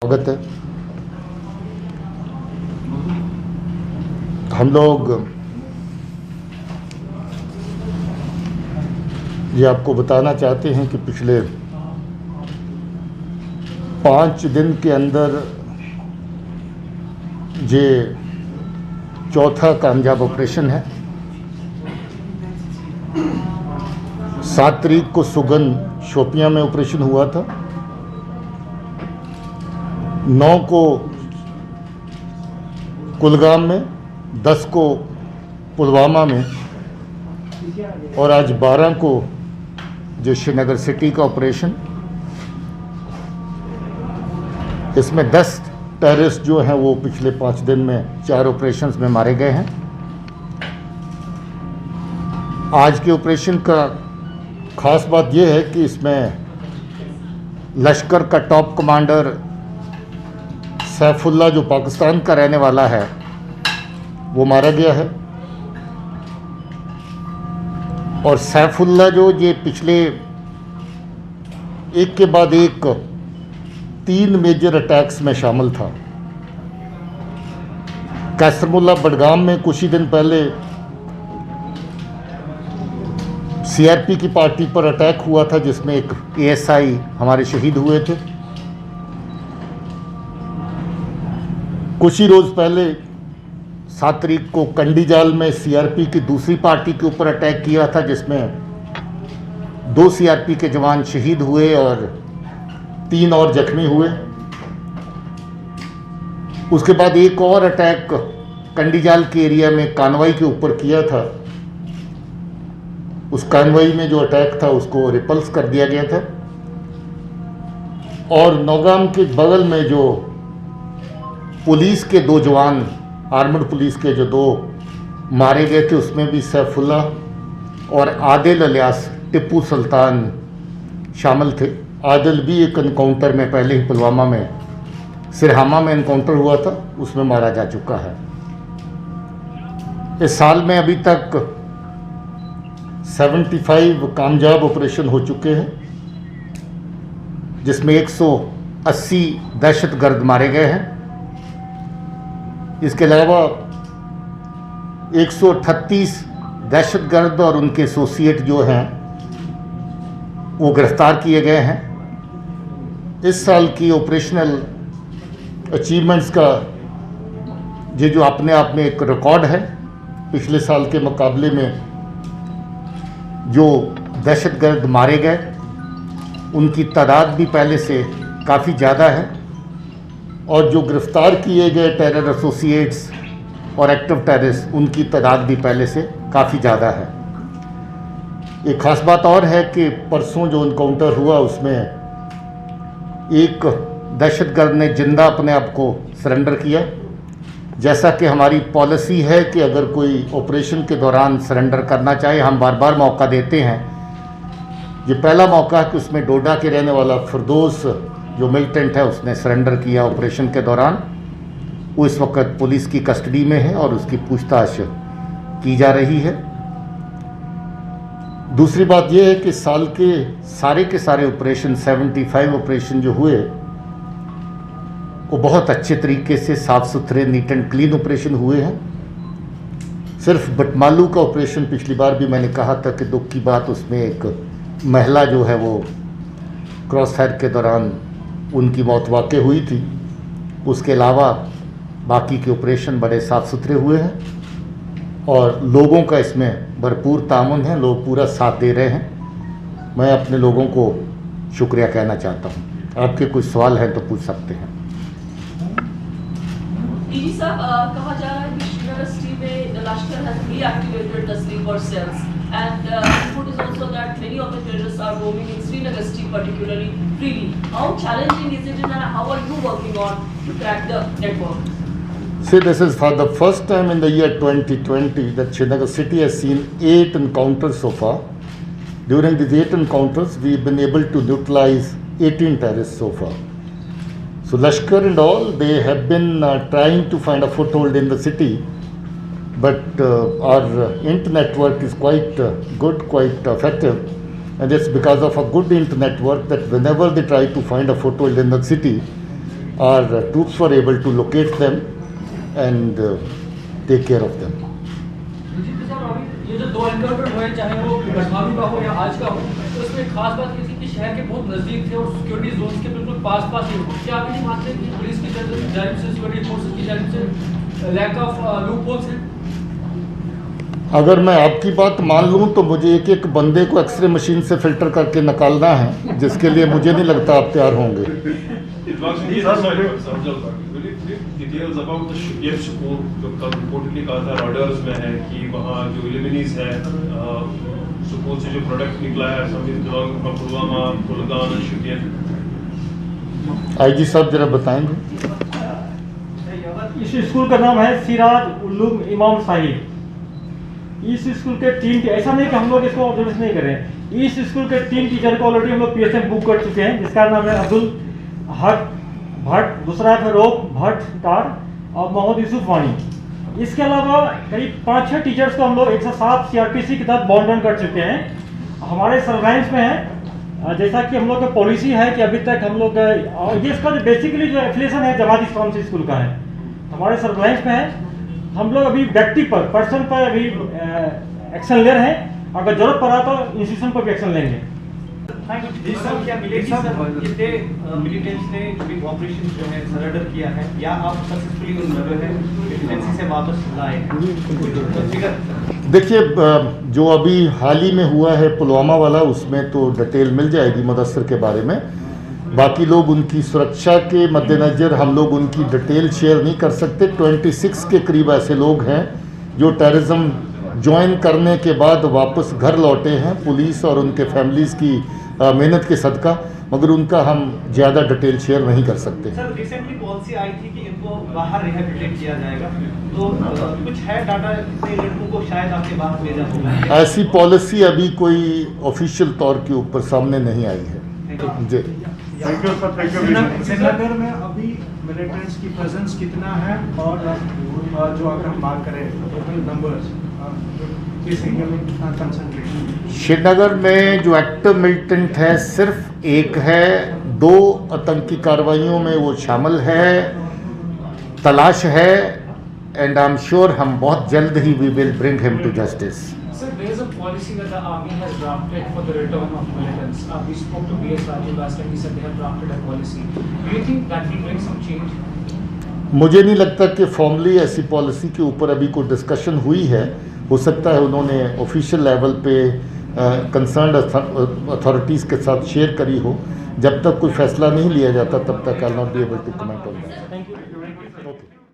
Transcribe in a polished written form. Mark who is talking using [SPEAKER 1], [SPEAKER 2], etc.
[SPEAKER 1] स्वागत है। हम लोग ये आपको बताना चाहते हैं कि पिछले 5 दिन के अंदर ये चौथा कामयाब ऑपरेशन है। 7 तारीख को सुगन शोपियां में ऑपरेशन हुआ था, 9 को कुलगाम में, 10 को पुलवामा में और आज 12 को जो श्रीनगर सिटी का ऑपरेशन। इसमें 10 टेररिस्ट जो हैं वो पिछले 5 दिन में 4 ऑपरेशंस में मारे गए हैं। आज के ऑपरेशन का ख़ास बात यह है कि इसमें लश्कर का टॉप कमांडर सैफुल्ला जो पाकिस्तान का रहने वाला है वो मारा गया है। और सैफुल्ला जो ये पिछले एक के बाद एक 3 मेजर अटैक्स में शामिल था। कैसरमुल्ला बडगाम में कुछ ही दिन पहले सीआरपी की पार्टी पर अटैक हुआ था जिसमें एक एएसआई हमारे शहीद हुए थे। कुछ ही रोज़ पहले 7 तारीख को कंडीजाल में सीआरपी की दूसरी पार्टी के ऊपर अटैक किया था जिसमें 2 सीआरपी के जवान शहीद हुए और 3 और जख्मी हुए। उसके बाद एक और अटैक कंडीजाल के एरिया में कानवाई के ऊपर किया था। उस कानवाई में जो अटैक था उसको रिपल्स कर दिया गया था। और नौगाम के बगल में जो पुलिस के 2 जवान, आर्मड पुलिस के जो 2 मारे गए थे उसमें भी सैफुल्ला और आदिल अलियास टिप्पू सुल्तान शामिल थे। आदिल भी एक एनकाउंटर में पहले ही पुलवामा में सिरहामा में एनकाउंटर हुआ था, उसमें मारा जा चुका है। इस साल में अभी तक 75 कामयाब ऑपरेशन हो चुके हैं जिसमें 180 दहशतगर्द मारे गए हैं। इसके अलावा 138 दहशतगर्द और उनके एसोसिएट जो हैं वो गिरफ्तार किए गए हैं। इस साल की ऑपरेशनल अचीवमेंट्स का ये जो अपने आप में एक रिकॉर्ड है। पिछले साल के मुकाबले में जो दहशतगर्द मारे गए उनकी तादाद भी पहले से काफ़ी ज़्यादा है और जो गिरफ्तार किए गए टेरर एसोसिएट्स और एक्टिव टेररिस्ट उनकी तादाद भी पहले से काफ़ी ज़्यादा है। एक ख़ास बात और है कि परसों जो इनकाउंटर हुआ उसमें एक दहशतगर्द ने जिंदा अपने आप को सरेंडर किया। जैसा कि हमारी पॉलिसी है कि अगर कोई ऑपरेशन के दौरान सरेंडर करना चाहे हम बार बार मौका देते हैं। ये पहला मौका है कि उसमें डोडा के रहने वाला फिरदौस जो मिलिटेंट है उसने सरेंडर किया ऑपरेशन के दौरान। वो इस वक्त पुलिस की कस्टडी में है और उसकी पूछताछ की जा रही है। दूसरी बात यह है कि साल के सारे ऑपरेशन 75 ऑपरेशन जो हुए वो बहुत अच्छे तरीके से साफ़ सुथरे नीट एंड क्लीन ऑपरेशन हुए हैं। सिर्फ बटमालू का ऑपरेशन पिछली बार भी मैंने कहा था कि दुख की बात उसमें एक महिला जो है वो क्रॉस फायर के दौरान उनकी मौत वाक़ई हुई थी। उसके अलावा बाकी के ऑपरेशन बड़े साफ़ सुथरे हुए हैं और लोगों का इसमें भरपूर तामुन है, लोग पूरा साथ दे रहे हैं। मैं अपने लोगों को शुक्रिया कहना चाहता हूँ। आपके कुछ सवाल हैं तो पूछ सकते हैं।
[SPEAKER 2] डीजी साहब, कहा जा रहा है कि श्रीनगर सिटी में लश्कर has reactivated the sleeper cells and report is also that many of the terrorists are roaming in Srinagar city particularly freely. How challenging is it and how are you working on to crack the network?
[SPEAKER 1] See, this is for the first time in the year 2020 that Srinagar city has seen 8 encounters so far. During these 8 encounters, we've been able to neutralize 18 terrorists so far. So Lashkar and all, they have been trying to find a foothold in the city, but our internet network is quite good, quite effective, and it's because of a good internet network that whenever they try to find a foothold in the city, our troops were able to locate them and take care of them.
[SPEAKER 3] ये जो 2 encounter हुए, चाहे वो गढ़वालू का हो या आज का हो, तो इसमें एक खास बात ये थी कि शहर के बहुत नज़दीक थे और सिक्योरिटी जोन्स के बिल्कुल पास ही हो। क्या आप ये मानते हैं कि पुलिस की जानिब से, सिक्योरिटी फोर्सेस की जानिब से लैक ऑफ लूप होल्स हैं?
[SPEAKER 1] अगर मैं आपकी बात मान लूं तो मुझे एक एक बंदे को एक्सरे मशीन से फिल्टर करके निकालना है, जिसके लिए मुझे नहीं लगता आप तैयार होंगे।
[SPEAKER 4] डिटेल्स अबाउट द स्कूल जो कल रिपोर्टली कहा था रॉडर्स में है कि वहाँ जो एलिमिनीज है स्कूल से जो प्रोडक्ट निकला है पुलवामा, कुलगाम, शुपियन।
[SPEAKER 1] आईजी साहब जरा बताएंगे।
[SPEAKER 5] इस स्कूल का नाम है सिराज उल्लूम इमाम साहिब। इस स्कूल के 3 ऐसा नहीं कि हम लोग इसको ऑब्जर्वेशन नहीं कर रहे हैं। इस स्कूल के 3 टीचर को ऑलरेडी हम लोग PSM बुक कर चुके हैं, जिसका नाम है अब्दुल हक भट्ट, दूसरा है रोक भट्ट टार और मोहम्मद यूसुफ वानी। इसके अलावा करीब 5-6 टीचर्स को हम लोग 107 CRPC के तहत बॉन्ड रन कर चुके हैं। हमारे सर्वेलेंस में है, जैसा कि हम लोग का पॉलिसी है कि अभी तक हम लोग ये इसका जो बेसिकली जो एफिलिएशन है जमात इस्लाम से स्कूल का है, हमारे सर्वेलेंस में है। हम लोग अभी व्यक्ति पर, पर्सन पर अभी एक्शन ले रहे हैं, अगर जरूरत पड़ा तो इंस्टीट्यूशन पर भी एक्शन लेंगे।
[SPEAKER 6] जी सर, क्या मिलेगी सर कितने मिलिटेंट्स ने जो भी ऑपरेशन जो है सरेंडर किया है या आप सक्सेसफुली उन जो है मिलिटेंसी से वापस लाए हैं?
[SPEAKER 1] देखिए, जो अभी हाल ही में हुआ है पुलवामा वाला, उसमें तो डिटेल मिल जाएगी मुदस्सर के बारे में। बाकी लोग उनकी सुरक्षा के मद्देनज़र हम लोग उनकी डिटेल शेयर नहीं कर सकते। 26 के करीब ऐसे लोग हैं जो टेररिज्म ज्वाइन करने के बाद वापस घर लौटे हैं, पुलिस और उनके फैमिलीज़ की मेहनत के सदका, मगर उनका हम ज़्यादा डिटेल शेयर नहीं कर सकते।
[SPEAKER 6] सर, रिसेंटली पॉलिसी आई थी कि इनको बाहर रिहेबिलिटेट किया जाएगा, तो कुछ है डाटा कितने लड़कों को शायद आपके बाहर भेजा होगा?
[SPEAKER 1] ऐसी पॉलिसी अभी कोई ऑफिशियल तौर के ऊपर सामने नहीं आई है जी।
[SPEAKER 7] Thank you sir, thank you. Srinagar में अभी मिलिटेंट्स की प्रेजेंस कितना है और जो अगर हम बात करें टोटल नंबर्स इस एरिया में कितना कंसंट्रेशन?
[SPEAKER 1] श्रीनगर में जो एक्टिव मिलिटेंट है सिर्फ एक है, 2 आतंकी कार्रवाइयों में वो शामिल है, तलाश है, एंड आई एम श्योर हम बहुत जल्द ही we will bring him to justice.
[SPEAKER 3] Sir, there is a policy that the army has drafted for the return of militants. We spoke to BS Rajiv last time. He said they have drafted a policy. Do you think that will bring some change?
[SPEAKER 1] मुझे नहीं लगता कि formally ऐसी policy के ऊपर अभी कोई discussion हुई है। हो सकता है उन्होंने ऑफिशियल लेवल पे कंसर्न्ड अथॉरिटीज़ के साथ शेयर करी हो। जब तक कोई फैसला नहीं लिया जाता तब तक I not be able to comment on that.
[SPEAKER 5] Thank you.
[SPEAKER 1] Okay.